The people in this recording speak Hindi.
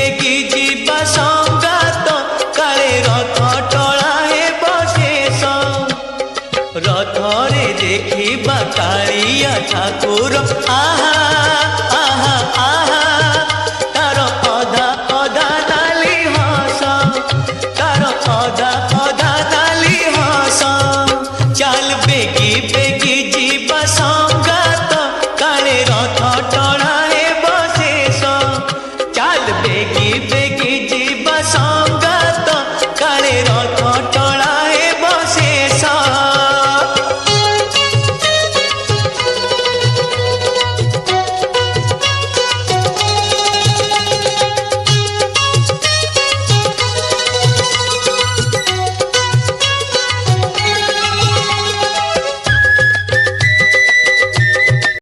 मिसेकी जीवा संगात काले रथ टळा हेब शेष रथरे देखिबा कालिया ठाकुर आहा आहा आहा